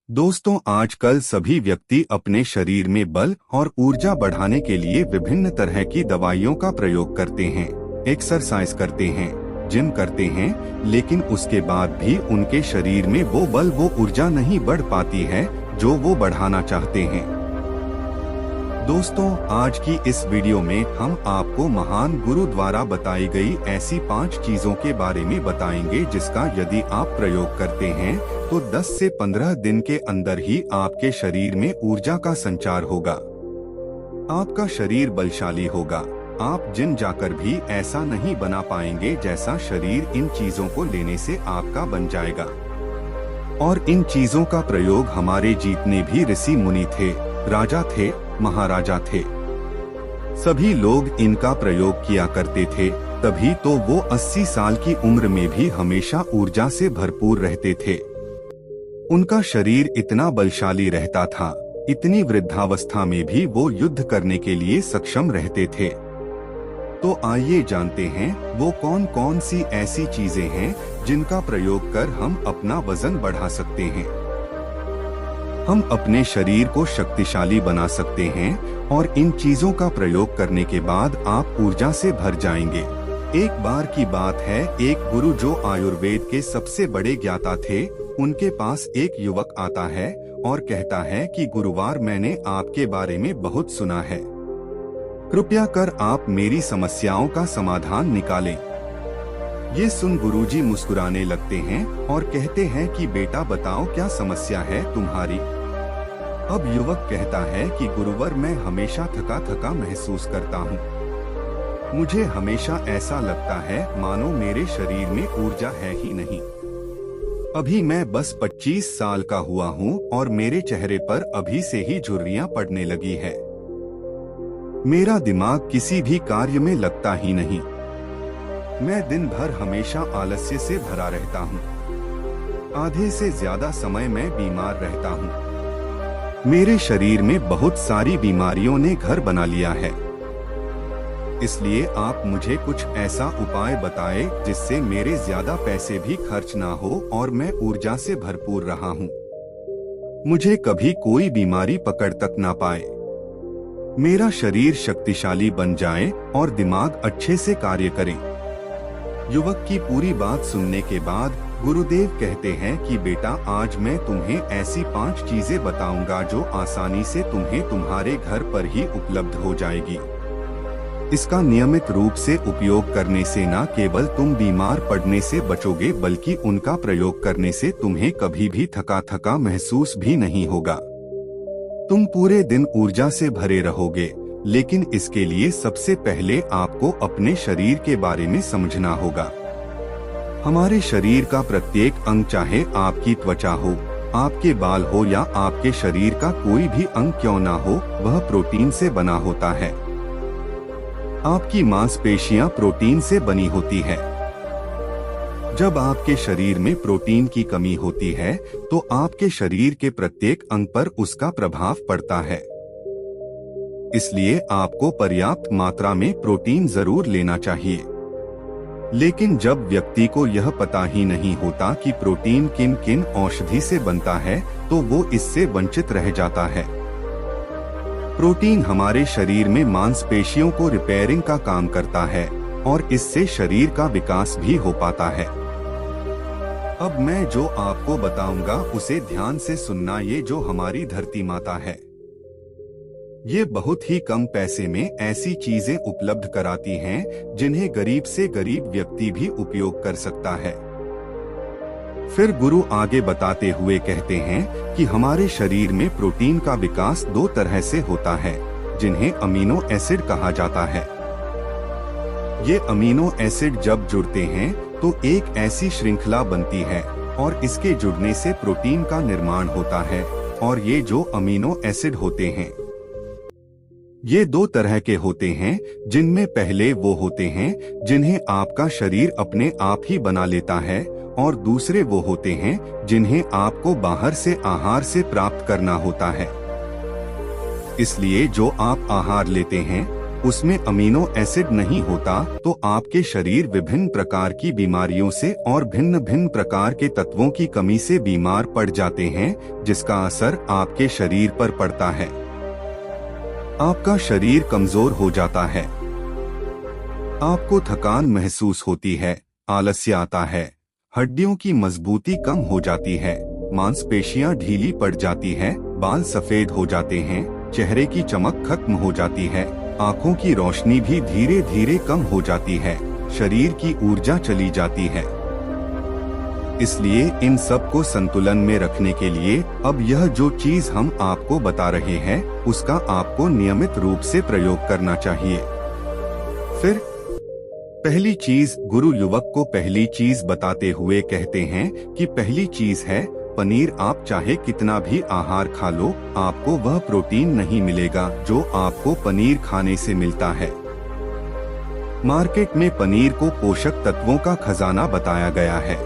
दोस्तों, आजकल सभी व्यक्ति अपने शरीर में बल और ऊर्जा बढ़ाने के लिए विभिन्न तरह की दवाइयों का प्रयोग करते हैं, एक्सरसाइज करते हैं, जिम करते हैं, लेकिन उसके बाद भी उनके शरीर में वो बल वो ऊर्जा नहीं बढ़ पाती है जो वो बढ़ाना चाहते हैं। दोस्तों, आज की इस वीडियो में हम आपको महान गुरु द्वारा बताई गई ऐसी 5 चीजों के बारे में बताएंगे जिसका यदि आप प्रयोग करते हैं तो 10 से 15 दिन के अंदर ही आपके शरीर में ऊर्जा का संचार होगा। आपका शरीर बलशाली होगा। आप जिम जाकर भी ऐसा नहीं बना पाएंगे जैसा शरीर इन चीजों को लेने से आपका बन जाएगा। और इन चीजों का प्रयोग हमारे जितने भी ऋषि मुनि थे, राजा थे, महाराजा थे, सभी लोग इनका प्रयोग किया करते थे, तभी तो वो 80 साल की उम्र में भी हमेशा ऊर्जा से भरपूर रहते थे। उनका शरीर इतना बलशाली रहता था, इतनी वृद्धावस्था में भी वो युद्ध करने के लिए सक्षम रहते थे। तो आइए जानते हैं वो कौन कौन सी ऐसी चीजें हैं जिनका प्रयोग कर हम अपना वजन बढ़ा सकते हैं। हम अपने शरीर को शक्तिशाली बना सकते हैं और इन चीजों का प्रयोग करने के बाद आप ऊर्जा से भर जाएंगे। एक बार की बात है, एक गुरु जो आयुर्वेद के सबसे बड़े ज्ञाता थे, उनके पास एक युवक आता है और कहता है कि गुरुवार मैंने आपके बारे में बहुत सुना है, कृपया कर आप मेरी समस्याओं का समाधान निकालें। ये सुन गुरुजी मुस्कुराने लगते हैं और कहते हैं कि बेटा बताओ क्या समस्या है तुम्हारी। अब युवक कहता है कि गुरुवर मैं हमेशा थका थका महसूस करता हूँ। मुझे हमेशा ऐसा लगता है मानो मेरे शरीर में ऊर्जा है ही नहीं। अभी मैं बस 25 साल का हुआ हूँ और मेरे चेहरे पर अभी से ही झुर्रियाँ पड़ने लगी है। मेरा दिमाग किसी भी कार्य में लगता ही नहीं। मैं दिन भर हमेशा आलस्य से भरा रहता हूँ। आधे से ज्यादा समय मैं बीमार रहता हूँ। मेरे शरीर में बहुत सारी बीमारियों ने घर बना लिया है। इसलिए आप मुझे कुछ ऐसा उपाय बताएं जिससे मेरे ज्यादा पैसे भी खर्च ना हो और मैं ऊर्जा से भरपूर रहा हूँ। मुझे कभी कोई बीमारी पकड़ तक ना पाए। मेरा शरीर शक्तिशाली बन जाए और दिमाग अच्छे से कार्य करे। युवक की पूरी बात सुनने के बाद गुरुदेव कहते हैं कि बेटा आज मैं तुम्हें ऐसी 5 चीजें बताऊंगा जो आसानी से तुम्हें तुम्हारे घर पर ही उपलब्ध हो जाएगी। इसका नियमित रूप से उपयोग करने से न केवल तुम बीमार पड़ने से बचोगे बल्कि उनका प्रयोग करने से तुम्हें कभी भी थका थका महसूस भी नहीं होगा। तुम पूरे दिन ऊर्जा से भरे रहोगे। लेकिन इसके लिए सबसे पहले आपको अपने शरीर के बारे में समझना होगा। हमारे शरीर का प्रत्येक अंग, चाहे आपकी त्वचा हो, आपके बाल हो या आपके शरीर का कोई भी अंग क्यों ना हो, वह प्रोटीन से बना होता है। आपकी मांसपेशियां प्रोटीन से बनी होती है। जब आपके शरीर में प्रोटीन की कमी होती है तो आपके शरीर के प्रत्येक अंग पर उसका प्रभाव पड़ता है। इसलिए आपको पर्याप्त मात्रा में प्रोटीन जरूर लेना चाहिए। लेकिन जब व्यक्ति को यह पता ही नहीं होता कि प्रोटीन किन किन औषधि से बनता है तो वो इससे वंचित रह जाता है। प्रोटीन हमारे शरीर में मांसपेशियों को रिपेयरिंग का काम करता है और इससे शरीर का विकास भी हो पाता है। अब मैं जो आपको बताऊंगा उसे ध्यान से सुनना। ये जो हमारी धरती माता है, ये बहुत ही कम पैसे में ऐसी चीजें उपलब्ध कराती हैं जिन्हें गरीब से गरीब व्यक्ति भी उपयोग कर सकता है। फिर गुरु आगे बताते हुए कहते हैं कि हमारे शरीर में प्रोटीन का विकास 2 तरह से होता है, जिन्हें अमीनो एसिड कहा जाता है। ये अमीनो एसिड जब जुड़ते हैं तो एक ऐसी श्रृंखला बनती है और इसके जुड़ने से प्रोटीन का निर्माण होता है। और ये जो अमीनो एसिड होते हैं, ये 2 तरह के होते हैं, जिनमें पहले वो होते हैं जिन्हें आपका शरीर अपने आप ही बना लेता है और दूसरे वो होते हैं जिन्हें आपको बाहर से आहार से प्राप्त करना होता है। इसलिए जो आप आहार लेते हैं उसमें अमीनो एसिड नहीं होता तो आपके शरीर विभिन्न प्रकार की बीमारियों से और भिन्न भिन्न प्रकार के तत्वों की कमी से बीमार पड़ जाते हैं, जिसका असर आपके शरीर पर पड़ता है। आपका शरीर कमजोर हो जाता है, आपको थकान महसूस होती है, आलस्य आता है, हड्डियों की मजबूती कम हो जाती है, मांसपेशियां ढीली पड़ जाती है, बाल सफेद हो जाते हैं, चेहरे की चमक खत्म हो जाती है, आंखों की रोशनी भी धीरे धीरे कम हो जाती है, शरीर की ऊर्जा चली जाती है। इसलिए इन सब को संतुलन में रखने के लिए अब यह जो चीज हम आपको बता रहे हैं उसका आपको नियमित रूप से प्रयोग करना चाहिए। फिर पहली चीज, गुरु युवक को पहली चीज बताते हुए कहते हैं कि पहली चीज है पनीर। आप चाहे कितना भी आहार खा लो, आपको वह प्रोटीन नहीं मिलेगा जो आपको पनीर खाने से मिलता है। मार्केट में पनीर को पोषक तत्वों का खजाना बताया गया है।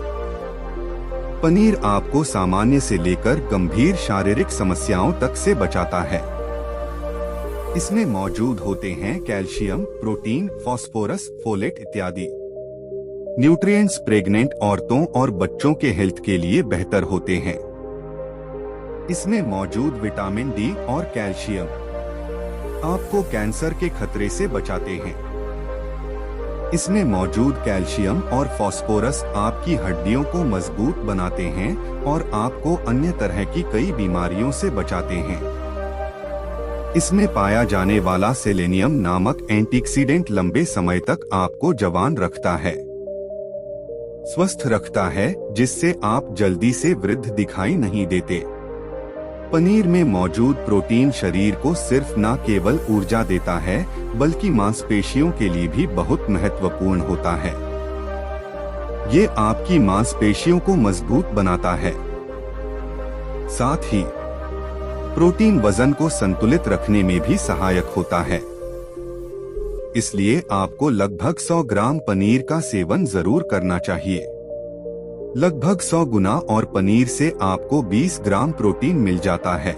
पनीर आपको सामान्य से लेकर गंभीर शारीरिक समस्याओं तक से बचाता है। इसमें मौजूद होते हैं कैल्शियम, प्रोटीन, फास्फोरस, फोलेट इत्यादि न्यूट्रिएंट्स। प्रेग्नेंट औरतों और बच्चों के हेल्थ के लिए बेहतर होते हैं। इसमें मौजूद विटामिन डी और कैल्शियम आपको कैंसर के खतरे से बचाते हैं। इसमें मौजूद कैल्शियम और फास्फोरस आपकी हड्डियों को मजबूत बनाते हैं और आपको अन्य तरह की कई बीमारियों से बचाते हैं। इसमें पाया जाने वाला सेलेनियम नामक एंटीऑक्सीडेंट लंबे समय तक आपको जवान रखता है, स्वस्थ रखता है, जिससे आप जल्दी से वृद्ध दिखाई नहीं देते। पनीर में मौजूद प्रोटीन शरीर को सिर्फ न केवल ऊर्जा देता है बल्कि मांसपेशियों के लिए भी बहुत महत्वपूर्ण होता है। ये आपकी मांसपेशियों को मजबूत बनाता है। साथ ही प्रोटीन वजन को संतुलित रखने में भी सहायक होता है। इसलिए आपको लगभग 100 ग्राम पनीर का सेवन जरूर करना चाहिए। लगभग 100 गुना और पनीर से आपको 20 ग्राम प्रोटीन मिल जाता है।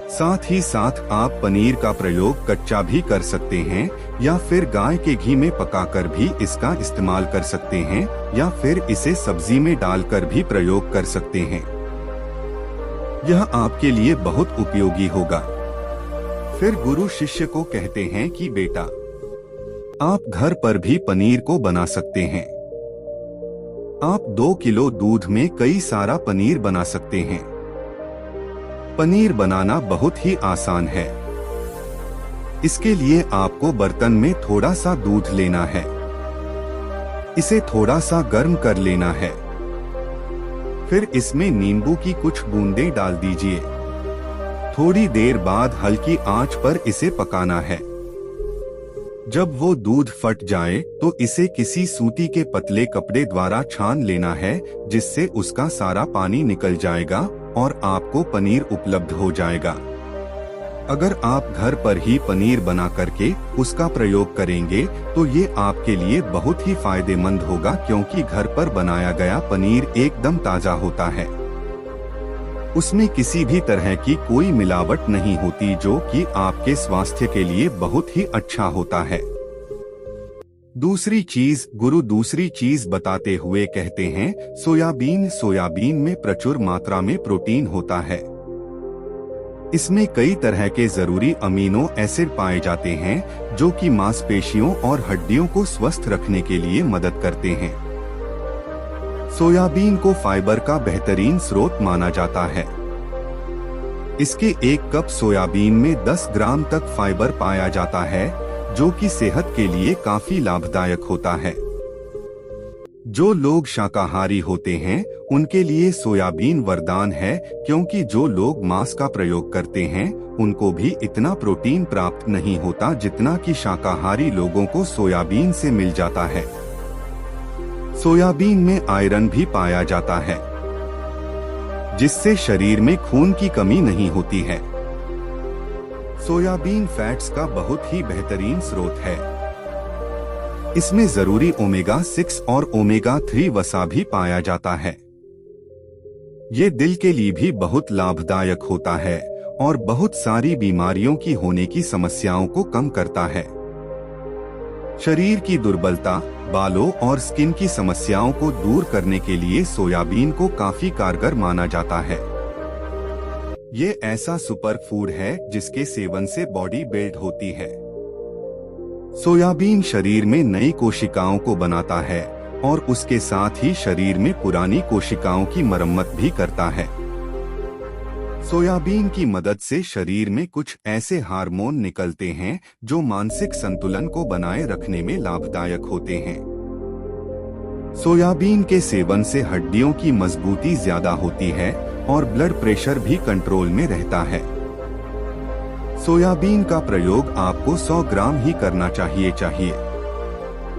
साथ ही साथ आप पनीर का प्रयोग कच्चा भी कर सकते हैं या फिर गाय के घी में पकाकर भी इसका इस्तेमाल कर सकते हैं या फिर इसे सब्जी में डालकर भी प्रयोग कर सकते हैं। यह आपके लिए बहुत उपयोगी होगा। फिर गुरु शिष्य को कहते हैं कि बेटा, आप घर पर भी पनीर को बना सकते हैं। आप 2 किलो दूध में कई सारा पनीर बना सकते हैं। पनीर बनाना बहुत ही आसान है। इसके लिए आपको बर्तन में थोड़ा सा दूध लेना है। इसे थोड़ा सा गर्म कर लेना है। फिर इसमें नींबू की कुछ बूंदें डाल दीजिए। थोड़ी देर बाद हल्की आंच पर इसे पकाना है। जब वो दूध फट जाए तो इसे किसी सूती के पतले कपड़े द्वारा छान लेना है, जिससे उसका सारा पानी निकल जाएगा और आपको पनीर उपलब्ध हो जाएगा। अगर आप घर पर ही पनीर बना करके उसका प्रयोग करेंगे तो ये आपके लिए बहुत ही फायदेमंद होगा, क्योंकि घर पर बनाया गया पनीर एकदम ताजा होता है। उसमें किसी भी तरह की कोई मिलावट नहीं होती, जो कि आपके स्वास्थ्य के लिए बहुत ही अच्छा होता है। दूसरी चीज बताते हुए कहते हैं सोयाबीन में प्रचुर मात्रा में प्रोटीन होता है। इसमें कई तरह के जरूरी अमीनो एसिड पाए जाते हैं जो कि मांसपेशियों और हड्डियों को स्वस्थ रखने के लिए मदद करते हैं। सोयाबीन को फाइबर का बेहतरीन स्रोत माना जाता है। इसके 1 कप सोयाबीन में 10 ग्राम तक फाइबर पाया जाता है, जो कि सेहत के लिए काफी लाभदायक होता है। जो लोग शाकाहारी होते हैं उनके लिए सोयाबीन वरदान है, क्योंकि जो लोग मांस का प्रयोग करते हैं उनको भी इतना प्रोटीन प्राप्त नहीं होता जितना कि शाकाहारी लोगों को सोयाबीन से मिल जाता है। सोयाबीन में आयरन भी पाया जाता है, जिससे शरीर में खून की कमी नहीं होती है। सोयाबीन फैट्स का बहुत ही बेहतरीन स्रोत है। इसमें जरूरी ओमेगा 6 और ओमेगा 3 वसा भी पाया जाता है। ये दिल के लिए भी बहुत लाभदायक होता है और बहुत सारी बीमारियों की होने की समस्याओं को कम करता है। शरीर की दुर्बलता, बालों और स्किन की समस्याओं को दूर करने के लिए सोयाबीन को काफी कारगर माना जाता है। ये ऐसा सुपर फूड है जिसके सेवन से बॉडी बिल्ड होती है। सोयाबीन शरीर में नई कोशिकाओं को बनाता है और उसके साथ ही शरीर में पुरानी कोशिकाओं की मरम्मत भी करता है। सोयाबीन की मदद से शरीर में कुछ ऐसे हार्मोन निकलते हैं जो मानसिक संतुलन को बनाए रखने में लाभदायक होते हैं। सोयाबीन के सेवन से हड्डियों की मजबूती ज्यादा होती है और ब्लड प्रेशर भी कंट्रोल में रहता है। सोयाबीन का प्रयोग आपको 100 ग्राम ही करना चाहिए।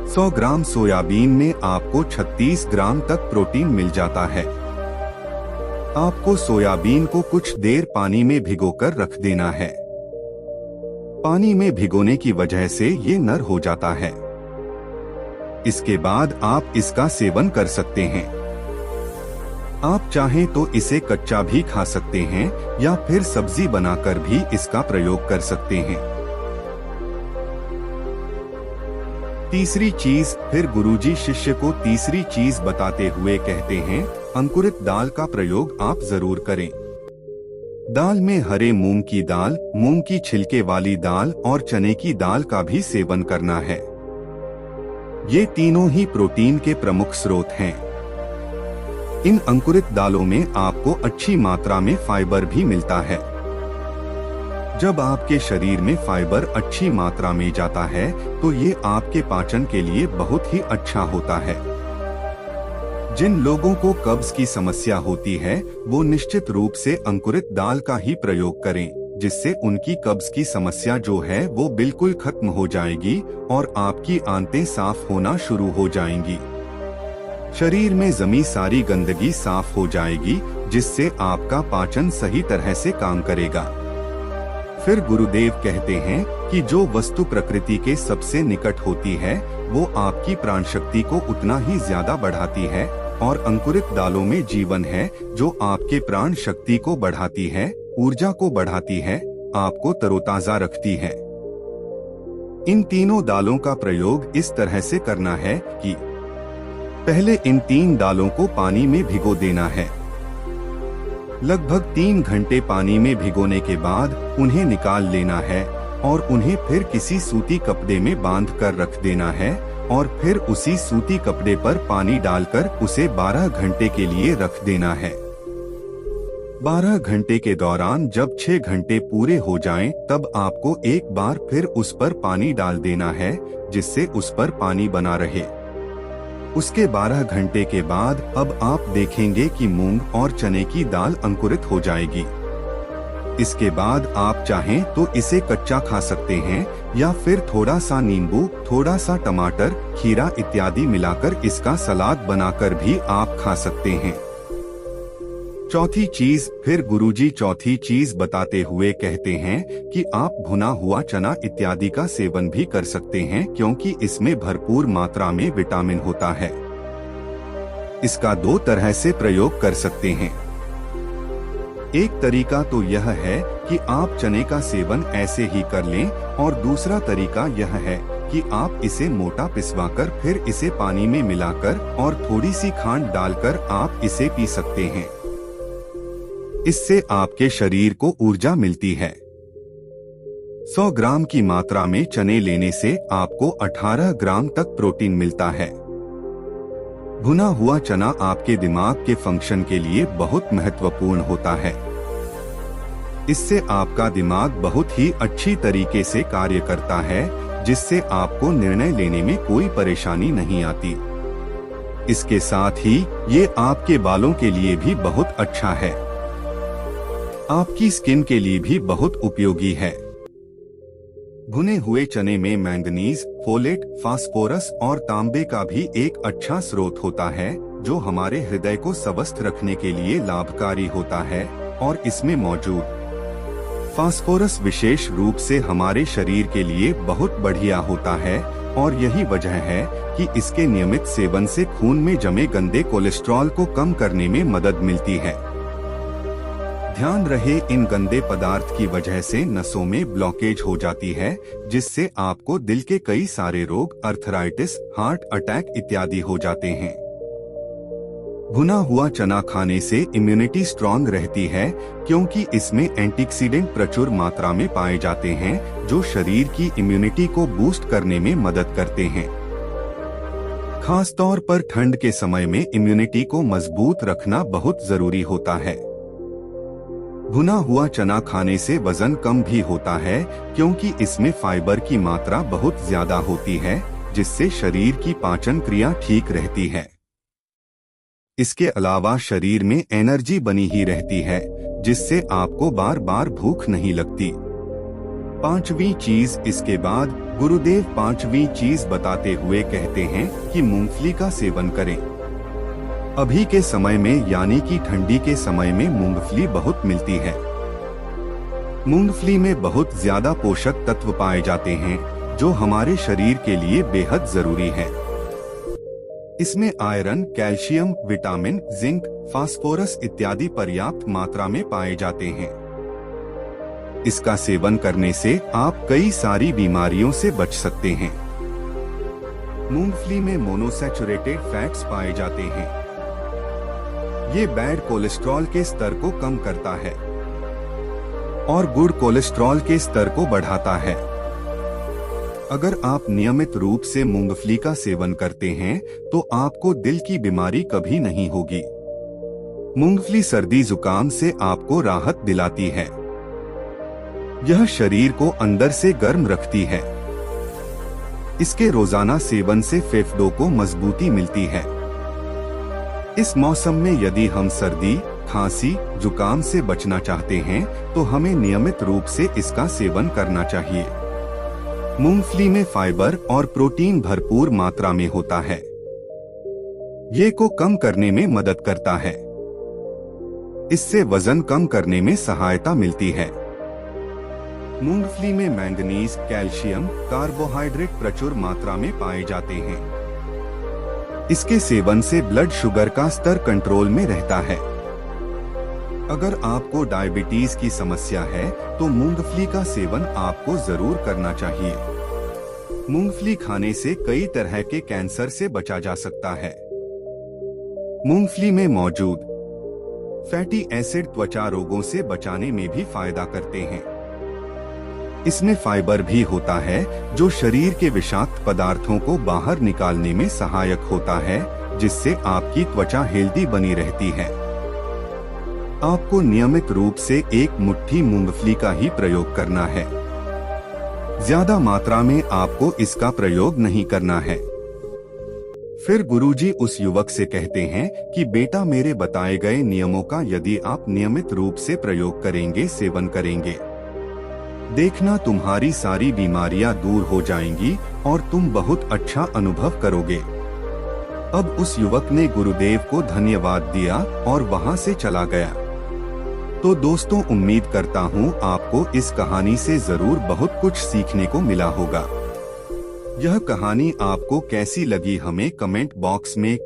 100 ग्राम सोयाबीन में आपको 36 ग्राम तक प्रोटीन मिल जाता है। आपको सोयाबीन को कुछ देर पानी में भिगोकर रख देना है। पानी में भिगोने की वजह से ये नर हो जाता है। इसके बाद आप इसका सेवन कर सकते हैं। आप चाहें तो इसे कच्चा भी खा सकते हैं या फिर सब्जी बनाकर भी इसका प्रयोग कर सकते हैं। तीसरी चीज, फिर गुरुजी शिष्य को तीसरी चीज बताते हुए कहते हैं, अंकुरित दाल का प्रयोग आप जरूर करें। दाल में हरे मूंग की दाल, मूंग की छिलके वाली दाल और चने की दाल का भी सेवन करना है। ये तीनों ही प्रोटीन के प्रमुख स्रोत हैं। इन अंकुरित दालों में आपको अच्छी मात्रा में फाइबर भी मिलता है। जब आपके शरीर में फाइबर अच्छी मात्रा में जाता है तो ये आपके पाचन के लिए बहुत ही अच्छा होता है। जिन लोगों को कब्ज की समस्या होती है वो निश्चित रूप से अंकुरित दाल का ही प्रयोग करें, जिससे उनकी कब्ज की समस्या जो है वो बिल्कुल खत्म हो जाएगी और आपकी आंतें साफ होना शुरू हो जाएंगी। शरीर में जमी सारी गंदगी साफ हो जाएगी, जिससे आपका पाचन सही तरह से काम करेगा। फिर गुरुदेव कहते हैं कि जो वस्तु प्रकृति के सबसे निकट होती है वो आपकी प्राण शक्ति को उतना ही ज्यादा बढ़ाती है, और अंकुरित दालों में जीवन है जो आपके प्राण शक्ति को बढ़ाती है, ऊर्जा को बढ़ाती है, आपको तरोताजा रखती है। इन तीनों दालों का प्रयोग इस तरह से करना है कि पहले इन 3 दालों को पानी में भिगो देना है। लगभग 3 घंटे पानी में भिगोने के बाद उन्हें निकाल लेना है और उन्हें फिर किसी सूती कपड़े में बांध कर रख देना है और फिर उसी सूती कपड़े पर पानी डालकर उसे 12 घंटे के लिए रख देना है। 12 घंटे के दौरान जब 6 घंटे पूरे हो जाएं, तब आपको एक बार फिर उस पर पानी डाल देना है, जिससे उस पर पानी बना रहे। उसके 12 घंटे के बाद अब आप देखेंगे कि मूंग और चने की दाल अंकुरित हो जाएगी। इसके बाद आप चाहें तो इसे कच्चा खा सकते हैं या फिर थोड़ा सा नींबू, थोड़ा सा टमाटर, खीरा इत्यादि मिलाकर इसका सलाद बनाकर भी आप खा सकते हैं। चौथी चीज, फिर गुरुजी चौथी चीज बताते हुए कहते हैं कि आप भुना हुआ चना इत्यादि का सेवन भी कर सकते हैं, क्योंकि इसमें भरपूर मात्रा में विटामिन होता है। इसका 2 तरह से प्रयोग कर सकते हैं। एक तरीका तो यह है कि आप चने का सेवन ऐसे ही कर लें, और दूसरा तरीका यह है कि आप इसे मोटा पिसवाकर फिर इसे पानी में मिलाकर और थोड़ी सी खांड डालकर आप इसे पी सकते हैं। इससे आपके शरीर को ऊर्जा मिलती है। 100 ग्राम की मात्रा में चने लेने से आपको 18 ग्राम तक प्रोटीन मिलता है। भुना हुआ चना आपके दिमाग के फंक्शन के लिए बहुत महत्वपूर्ण होता है। इससे आपका दिमाग बहुत ही अच्छी तरीके से कार्य करता है, जिससे आपको निर्णय लेने में कोई परेशानी नहीं आती। इसके साथ ही ये आपके बालों के लिए भी बहुत अच्छा है। आपकी स्किन के लिए भी बहुत उपयोगी है। भुने हुए चने में मैंगनीज, फोलेट, फास्फोरस और तांबे का भी एक अच्छा स्रोत होता है, जो हमारे हृदय को स्वस्थ रखने के लिए लाभकारी होता है। और इसमें मौजूद फास्फोरस विशेष रूप से हमारे शरीर के लिए बहुत बढ़िया होता है, और यही वजह है कि इसके नियमित सेवन से खून में जमे गंदे कोलेस्ट्रॉल को कम करने में मदद मिलती है। ध्यान रहे, इन गंदे पदार्थ की वजह से नसों में ब्लॉकेज हो जाती है, जिससे आपको दिल के कई सारे रोग, अर्थराइटिस, हार्ट अटैक इत्यादि हो जाते हैं। भुना हुआ चना खाने से इम्यूनिटी स्ट्रॉन्ग रहती है, क्योंकि इसमें एंटीऑक्सीडेंट प्रचुर मात्रा में पाए जाते हैं, जो शरीर की इम्यूनिटी को बूस्ट करने में मदद करते हैं। खास तौर पर ठंड के समय में इम्यूनिटी को मजबूत रखना बहुत जरूरी होता है। भुना हुआ चना खाने से वजन कम भी होता है, क्योंकि इसमें फाइबर की मात्रा बहुत ज्यादा होती है, जिससे शरीर की पाचन क्रिया ठीक रहती है। इसके अलावा शरीर में एनर्जी बनी ही रहती है, जिससे आपको बार बार भूख नहीं लगती। पांचवी चीज इसके बाद गुरुदेव पांचवी चीज बताते हुए कहते हैं कि मूंगफली का सेवन करें। अभी के समय में यानी कि ठंडी के समय में मूंगफली बहुत मिलती है। मूंगफली में बहुत ज्यादा पोषक तत्व पाए जाते हैं, जो हमारे शरीर के लिए बेहद जरूरी है। इसमें iron, calcium, vitamin, zinc, phosphorus इत्यादि पर्याप्त मात्रा में पाए जाते हैं। इसका सेवन करने से आप कई सारी बीमारियों से बच सकते हैं। मूंगफली में मोनोसैचुरेटेड फैट्स पाए जाते हैं। ये बैड कोलेस्ट्रॉल के स्तर को कम करता है और गुड कोलेस्ट्रॉल के स्तर को बढ़ाता है। अगर आप नियमित रूप से मूंगफली का सेवन करते हैं, तो आपको दिल की बीमारी कभी नहीं होगी। मूंगफली सर्दी जुकाम से आपको राहत दिलाती है। यह शरीर को अंदर से गर्म रखती है। इसके रोजाना सेवन से फेफड़ों को मजबूती मिलती है। इस मौसम में यदि हम सर्दी, खांसी, जुकाम से बचना चाहते हैं, तो हमें नियमित रूप से इसका सेवन करना चाहिए। मूंगफली में फाइबर और प्रोटीन भरपूर मात्रा में होता है। ये को कम करने में मदद करता है। इससे वजन कम करने में सहायता मिलती है। मूंगफली में मैंगनीज, कैल्शियम, कार्बोहाइड्रेट प्रचुर मात्रा में पाए जाते हैं। इसके सेवन से ब्लड शुगर का स्तर कंट्रोल में रहता है। अगर आपको डायबिटीज की समस्या है, तो मूंगफली का सेवन आपको जरूर करना चाहिए। मूंगफली खाने से कई तरह के कैंसर से बचा जा सकता है। मूंगफली में मौजूद फैटी एसिड त्वचा रोगों से बचाने में भी फायदा करते हैं। इसमें फाइबर भी होता है, जो शरीर के विषाक्त पदार्थों को बाहर निकालने में सहायक होता है, जिससे आपकी त्वचा हेल्दी बनी रहती है। आपको नियमित रूप से एक मुट्ठी मूंगफली का ही प्रयोग करना है। ज्यादा मात्रा में आपको इसका प्रयोग नहीं करना है। फिर गुरुजी उस युवक से कहते हैं कि बेटा, मेरे बताए गए नियमों का यदि आप नियमित रूप से प्रयोग करेंगे, सेवन करेंगे, देखना तुम्हारी सारी बीमारियां दूर हो जाएंगी और तुम बहुत अच्छा अनुभव करोगे। अब उस युवक ने गुरुदेव को धन्यवाद दिया और वहां से चला गया। तो दोस्तों, उम्मीद करता हूँ आपको इस कहानी से जरूर बहुत कुछ सीखने को मिला होगा। यह कहानी आपको कैसी लगी, हमें कमेंट बॉक्स में